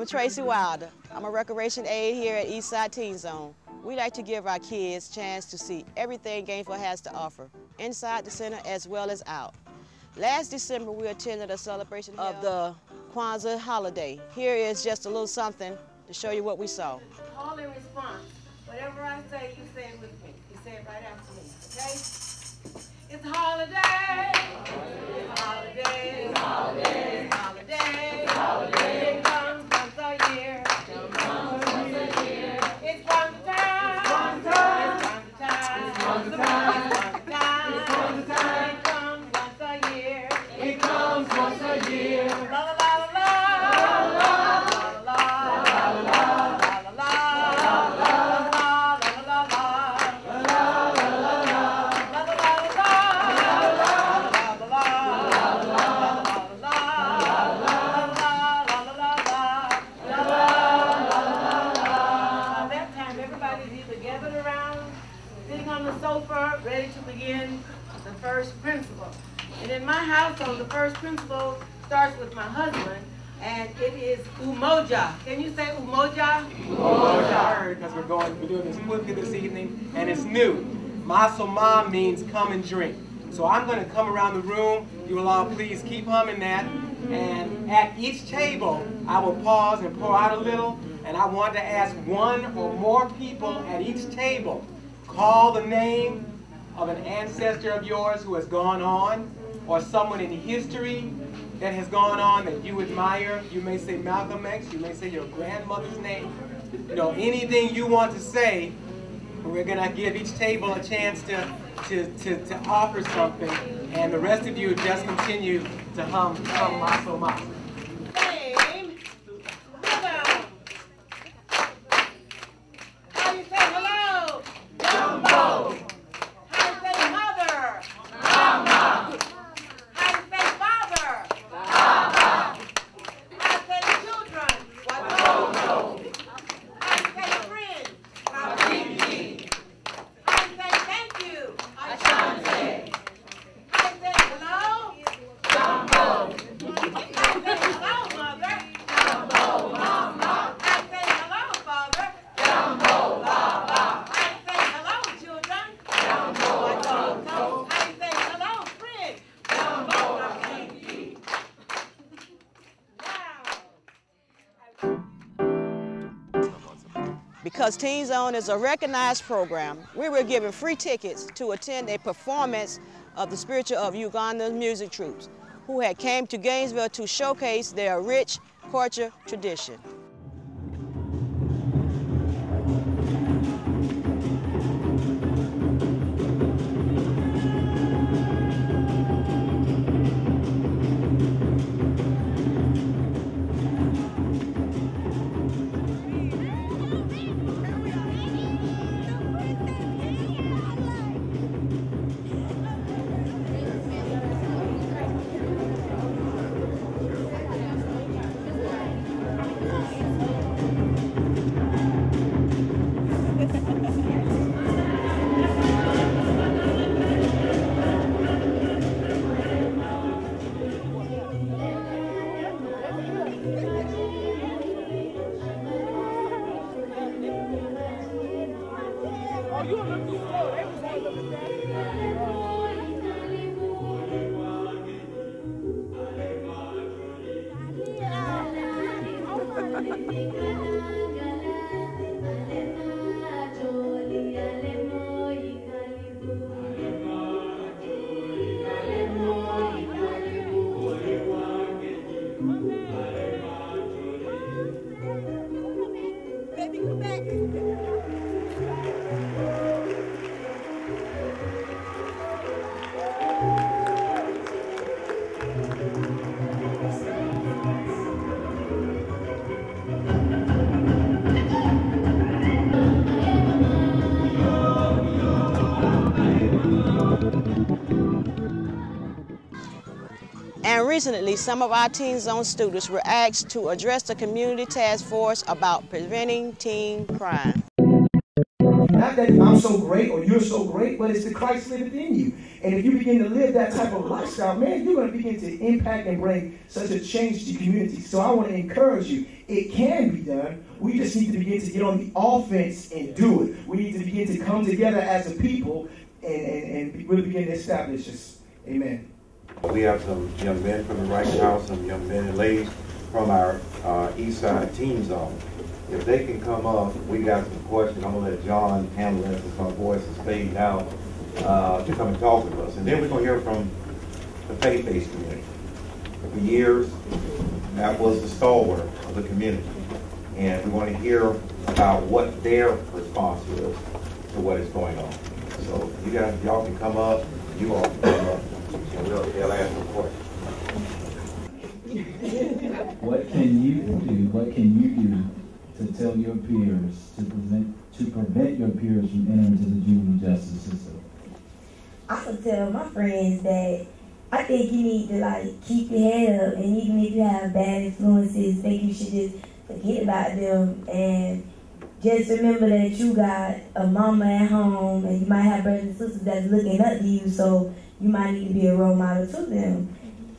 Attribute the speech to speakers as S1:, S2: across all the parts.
S1: I'm Tracy Wilder. I'm a recreation aide here at Eastside Teenzone. We like to give our kids a chance to see everything Gainesville has to offer, inside the center as well as out. Last December, we attended a celebration of the Kwanzaa holiday. Here is just a little something to show you what we saw.
S2: Call and response. Whatever I say, you say it with me. You say it right after me, okay? It's a holiday. It's a holiday. It's a holiday. It's a holiday. It's a holiday. It comes once a year. It comes once a year. It's Kwanzaa time. It's Kwanzaa time. It's Kwanzaa time. It's Kwanzaa time. It's Kwanzaa time. It comes once a year. It comes once a year. La la la la la. Ready to begin the first principle. And in my household, the first principle starts with my husband, and it is umoja. Can you say umoja?
S3: Umoja. Because we're doing this quickly this evening, and it's new. Masoma means come and drink. So I'm going to come around the room. You will all please keep humming that. And at each table, I will pause and pour out a little. And I want to ask one or more people at each table, call the name of an ancestor of yours who has gone on, or someone in history that has gone on that you admire. You may say Malcolm X, you may say your grandmother's name. You know, anything you want to say, we're going to give each table a chance to offer something, and the rest of you just continue to hum Maso Maso.
S2: Name, hello. How do you say hello? Jumbo.
S1: Because Teenzone is a recognized program, we were given free tickets to attend a performance of the spiritual of Uganda's music troops, who had came to Gainesville to showcase their rich culture tradition. And recently, some of our Teenzone students were asked to address the community task force about preventing teen crime.
S4: Not that I'm so great or you're so great, but it's the Christ living in you. And if you begin to live that type of lifestyle, man, you're going to begin to impact and bring such a change to the community. So I want to encourage you. It can be done. We just need to begin to get on the offense and do it. We need to begin to come together as a people and really begin to establish this. Amen.
S5: We have some young men from the Wright House, some young men and ladies from our East Side Teenzone. If they can come up, we got some questions. I'm going to let John handle that since my voice is fading out, to come and talk with us. And then we're going to hear from the faith-based community. For years, that was the stalwart of the community. And we want to hear about what their response is to what is going on. So you guys, y'all can come up, you all can come up, and they'll ask some questions.
S6: What can you do? What can you do to tell your peers to prevent your peers from entering into the juvenile justice system?
S7: I would tell my friends that I think you need to keep your head up, and even if you have bad influences, think you should just forget about them and just remember that you got a mama at home and you might have brothers and sisters that's looking up to you, so you might need to be a role model to them.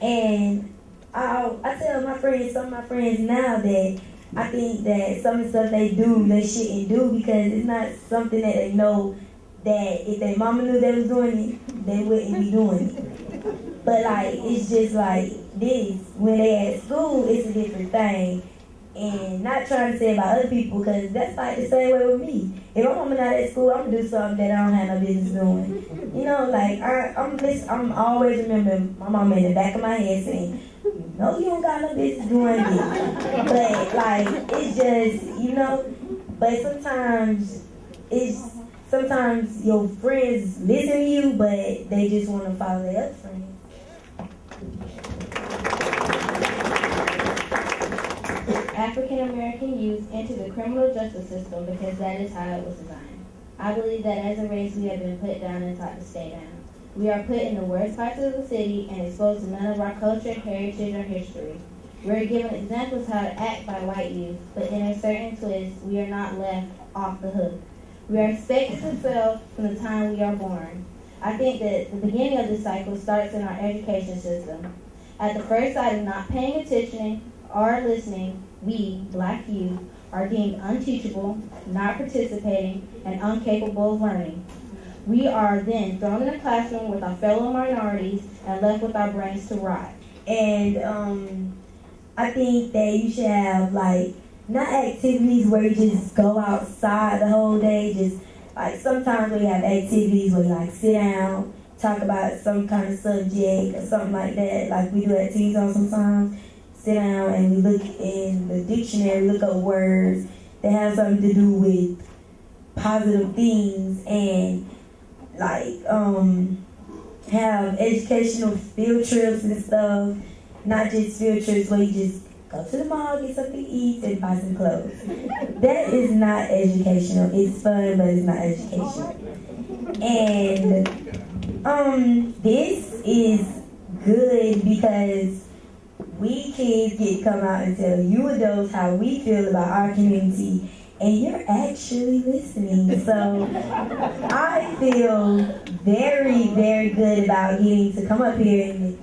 S7: And I tell my friends, some of my friends now, that I think that some of the stuff they do, they shouldn't do, because it's not something that they know that if their mama knew they was doing it, they wouldn't be doing it. But it's just like this. When they at school, it's a different thing. And not trying to say about other people, because that's the same way with me. If my mama not at school, I'm going to do something that I don't have no business doing. You know, I'm always remembering my mama in the back of my head saying, no, you don't got no business doing this. But, it's just, you know, but sometimes your friends listen to you, but they just want to follow their other friends.
S8: African American youth enter the criminal justice system because that is how it was designed. I believe that as a race we have been put down and taught to stay down. We are put in the worst parts of the city and exposed to none of our culture, heritage, or history. We are given examples how to act by white youth, but in a certain twist, we are not left off the hook. We are expected to fail from the time we are born. I think that the beginning of this cycle starts in our education system. At the first sight of not paying attention or listening, we, black youth, are deemed unteachable, not participating, and incapable of learning. We are then thrown in a classroom with our fellow minorities and left with our brains to rot.
S7: And I think that you should have not activities where you just go outside the whole day, just sometimes we have activities where you sit down, talk about some kind of subject or something like that, like we do at Teenzone sometimes. Sit down and we look in the dictionary, look up words that have something to do with positive things, and have educational field trips and stuff, not just field trips where you just go to the mall, get something to eat, and buy some clothes. That is not educational. It's fun, but it's not educational. And this is good because we kids get to come out and tell you adults how we feel about our community, and you're actually listening. So I feel very, very good about getting to come up here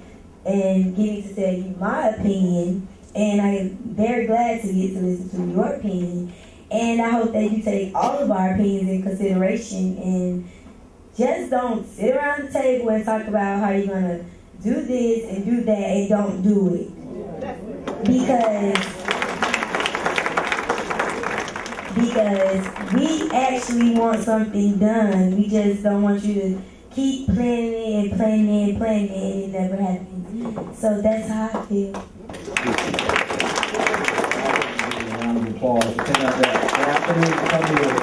S7: and getting to tell you my opinion, and I'm very glad to get to listen to your opinion. And I hope that you take all of our opinions in consideration and just don't sit around the table and talk about how you're going to do this and do that and don't do it. Because we actually want something done. We just don't want you to keep planning it and planning it and planning it, and it never happens. So that's how I feel.
S6: A round of applause. Come here.